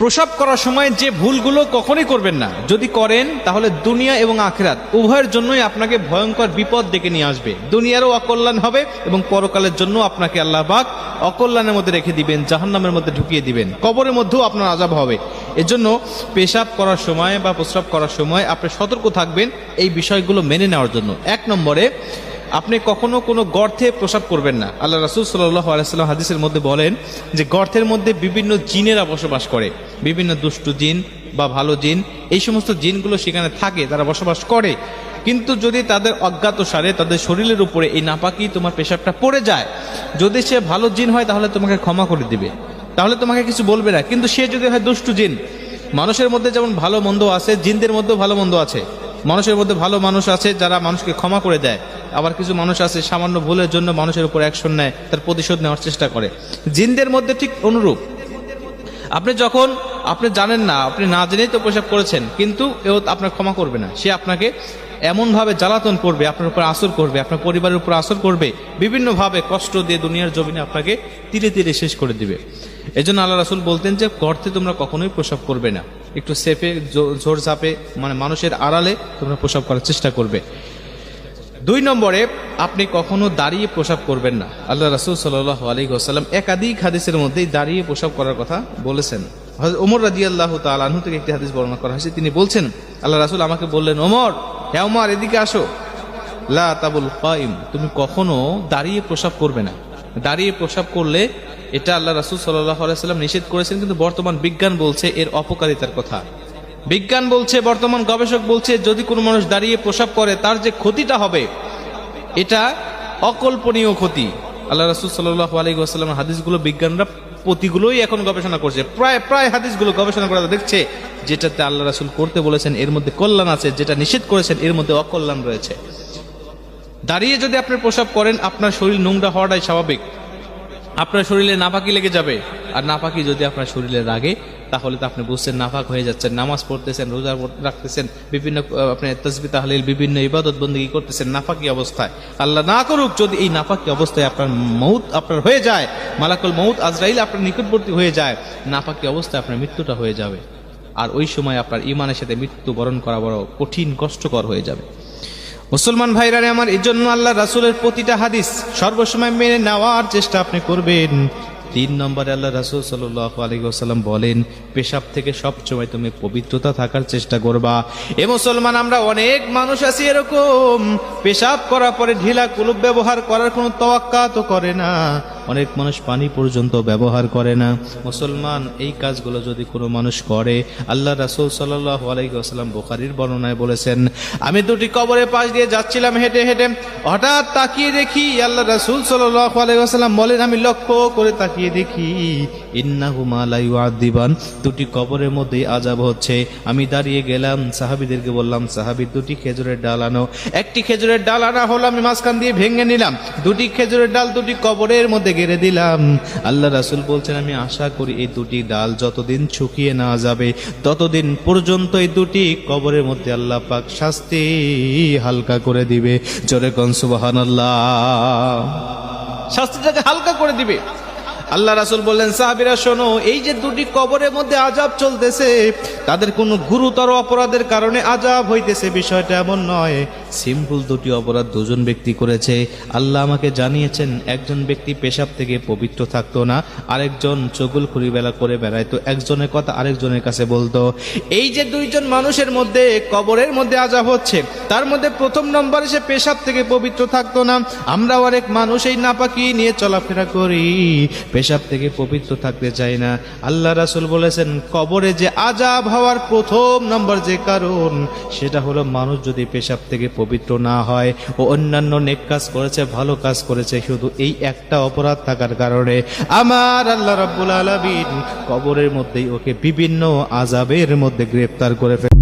প্রসব করার সময় যে ভুলগুলো কখনোই করবেন না, যদি করেন তাহলে দুনিয়া এবং আখিরাত উভয়ের জন্যই আপনাকে ভয়ঙ্কর বিপদ ডেকে নিয়ে আসবে। দুনিয়ারও অকল্যাণ হবে এবং পরকালের জন্য আপনাকে আল্লাহ পাক অকল্যাণের মধ্যে রেখে দিবেন, জাহান্নামের মধ্যে ঢুকিয়ে দিবেন, কবরের মধ্যেও আপনার আযাব হবে। এজন্য পেশাব করার সময় বা প্রস্রাব করার সময় আপনি সতর্ক থাকবেন এই বিষয়গুলো মেনে নেওয়ার জন্য। এক নম্বরে, আপনি কখনো কোনো গর্তে প্রস্রাব করবেন না। আল্লাহ রাসূল সাল্লাল্লাহু আলাইহি ওয়াসাল্লাম হাদিসের মধ্যে বলেন যে গর্তের মধ্যে বিভিন্ন জিনেরা বসবাস করে, বিভিন্ন দুষ্টু জিন বা ভালো জিন, এই সমস্ত জিনগুলো সেখানে থাকে, তারা বসবাস করে। কিন্তু যদি তাদের অজ্ঞাতসারে তাদের শরীরের উপরে এই নাপাকি তোমার পেশাবটা পড়ে যায়, যদি সে ভালো জিন হয় তাহলে তোমাকে ক্ষমা করে দিবে, তাহলে তোমাকে কিছু বলবে না। কিন্তু সে যদি হয় দুষ্টু জিন, মানুষের মধ্যে যেমন ভালো মন্দ আছে, জিনদের মধ্যেও ভালো মন্দ আছে। মানুষের মধ্যে ভালো মানুষ আছে যারা মানুষকে ক্ষমা করে দেয়, আবার কিছু মানুষ আছে সামান্য ভুলের জন্য মানুষের উপর অ্যাকশন নেয়, তার প্রতিশোধ নেওয়ার চেষ্টা করে। জিনদের মধ্যে ঠিক অনুরূপ। আপনি জানেন না, আপনি না জেনেই তো প্রস্রাব করেছেন, কিন্তু এও আপনার ক্ষমা করবে না। সে আপনাকে এমনভাবে জ্বালাতন করবে, আপনার উপর আসর করবে, আপনার পরিবারের উপর আসর করবে, বিভিন্নভাবে কষ্ট দিয়ে দুনিয়ার জমিনে আপনাকে ধীরে ধীরে শেষ করে দিবে। এজন্য আল্লাহ রাসূল বলতেন যে গর্তে তোমরা কখনোই প্রস্রাব করবে না, একটু সেফে ঝোর ঝাপে, মানে মানুষের আড়ালে তোমরা প্রস্রাব করার চেষ্টা করবে। 2 নম্বরে, আপনি কখনো দাঁড়িয়ে প্রস্রাব করবেন না। আল্লাহ রাসূল সাল্লাল্লাহু আলাইহি ওয়াসাল্লাম একাধিক হাদিসের মধ্যেই দাঁড়িয়ে প্রস্রাব করার কথা বলেছেন। হযরত ওমর রাদিয়াল্লাহু তাআলা আনহু থেকে একটি হাদিস বর্ণনা করা হয়েছে, তিনি বলছেন আল্লাহ রাসূল আমাকে বললেন, ওমর, হে ওমর, এদিকে আসো, লা তাবুল কাইম, তুমি কখনো দাঁড়িয়ে প্রস্রাব করবে না। দাঁড়িয়ে প্রস্রাব করলে এটা আল্লাহ রাসূল সাল্লাল্লাহু আলাইহি ওয়াসাল্লাম নিষেধ করেছেন, কিন্তু বর্তমান বিজ্ঞান বলছে এর অপকারিতার কথা। বিজ্ঞান বলছে, বর্তমান গবেষক বলছে, যদি কোনো মানুষ দাঁড়িয়ে প্রস্রাব করে তার যে ক্ষতিটা হবে এটা অকল্পনীয় ক্ষতি। আল্লাহ রাসূল সাল্লাল্লাহু আলাইহি ওয়াসাল্লামের হাদিসগুলো বিজ্ঞানরা প্রতিগুলোই এখন গবেষণা করছে, প্রায় হাদিসগুলো গবেষণা করে দেখছে যেটাতে আল্লাহ রাসূল করতে বলেছেন এর মধ্যে কল্যাণ আছে, যেটা নিষেধ করেছেন এর মধ্যে অকল্যাণ রয়েছে। দাঁড়িয়ে যদি আপনি প্রস্রাব করেন, আপনার শরীর নোংরা হওয়াটাই স্বাভাবিক, আপনার শরীরে নাপাকি লেগে যাবে। আর নাপাকি যদি আপনার শরীরে লাগে তাহলে তো আপনি বুঝছেন নাপাক হয়ে যাচ্ছেন, নামাজ পড়তেছেন, রোজা রাখতেছেন, বিভিন্ন আপনি তাসবিহ তাহলিল বিভিন্ন ইবাদত বন্দেগী করতেছেন নাপাকি অবস্থায়। আল্লাহ না করুক যদি এই নাপাকি অবস্থায় আপনার মউত আপনার হয়ে যায়, মালাকুল মউত আজরাইল আপনার নিকটবর্তী হয়ে যায়, নাপাকি অবস্থায় আপনার মৃত্যুটা হয়ে যাবে। আর ওই সময় আপনার ঈমানের সাথে মৃত্যু বরণ করা বড় কঠিন, কষ্টকর হয়ে যাবে। মুসলমান ভাইরা আমার, এই জন্য আল্লাহ রাসূলের প্রতিটা হাদিস সর্বসময় মেনে নেওয়ার চেষ্টা আপনি করবেন। 3 নম্বরে আল্লাহ রাসূল সাল্লাল্লাহু আলাইহি ওয়াসাল্লাম বলেন, পেশাব থেকে সবসময় তুমি পবিত্রতা থাকার চেষ্টা করবা। এ মুসলমান, আমরা অনেক মানুষ আছি এরকম, পেশাব করার পরে ঢিলা কুলুপ ব্যবহার করার কোনো তাওয়াক্কা তো করে না, অনেক মানুষ পানি পর্যন্ত ব্যবহার করে না। মুসলমান, এই কাজগুলো যদি কোনো মানুষ করে, আল্লাহ রাসূল সাল্লাল্লাহু আলাইহি ওয়াসাল্লাম বুখারীর বর্ণনায় বলেছেন, আমি 2টি কবরের পাশ দিয়ে যাচ্ছিলাম হেঁটে হেঁটে, হঠাৎ তাকিয়ে দেখি, আল্লাহ রাসূল সাল্লাল্লাহু আলাইহি ওয়াসাল্লাম বলেন, আমি লক্ষ্য করে তাকিয়ে দেখি, ইন্নাহুমা লা ইউআযিবান, 2টি কবরের মধ্যে আযাব হচ্ছে। আমি দাঁড়িয়ে গেলাম, সাহাবীদেরকে বললাম, সাহাবী 2টি খেজুরের ডাল আনো। একটি খেজুরের ডাল আনা হলো, আমি মাঝখান দিয়ে ভেঙে নিলাম, 2টি খেজুরের ডাল 2টি কবরের মধ্যে গেড়ে দিলাম। আল্লাহ রাসূল বলছেন, আমি আশা করি এই 2টি ডাল যতদিন শুকিয়ে না যাবে ততদিন পর্যন্ত এই 2টি কবরের মধ্যে আল্লাহ পাক শাস্তি হালকা করে দিবে। জোরে কোন সুবহানাল্লাহ, শাস্তিটাকে হালকা করে দিবে। আল্লাহ রাসূল বললেন, সাহাবীরা শোনো, এই যে 2টি কবরের মধ্যে আযাব চলতেছে, তাদের কোনো গুরুতর অপরাধের কারণে আযাব হইতেছে, বিষয়টা এমন নয়। সিম্পল 2টি অপরাধ 2জন ব্যক্তি করেছে। আল্লাহ আমাকে জানিয়েছেন, একজন ব্যক্তি পেশাব থেকে পবিত্র থাকতো না, আরেকজন চগলখুরি বেলা করে বেড়াইতো, একজনের কথা আরেকজনের কাছে বলতো। এই যে 2জন মানুষের মধ্যে কবরের মধ্যে আযাব হচ্ছে, তার মধ্যে 1ম নম্বরে সে পেশাব থেকে পবিত্র থাকতো না। আমরা অনেক মানুষ এই নাপাকি নিয়ে চলাফেরা করি, পেশাব থেকে পবিত্র থাকতে চাই না। আল্লাহ রাসূল বলেছেন, কবরে যে আযাব হওয়ার 1ম নম্বর যে কারণ, সেটা হলো মানুষ যদি পেশাব থেকে পবিত্র না হয় ও অন্যান্য নেক কাজ করেছে, ভালো কাজ করেছে, শুধু এই একটা অপরাধ থাকার কারণে আমার আল্লাহ রাব্বুল আলামিন কবরের মধ্যেই ওকে বিভিন্ন আযাবের মধ্যে গ্রেফতার করে ফেলে।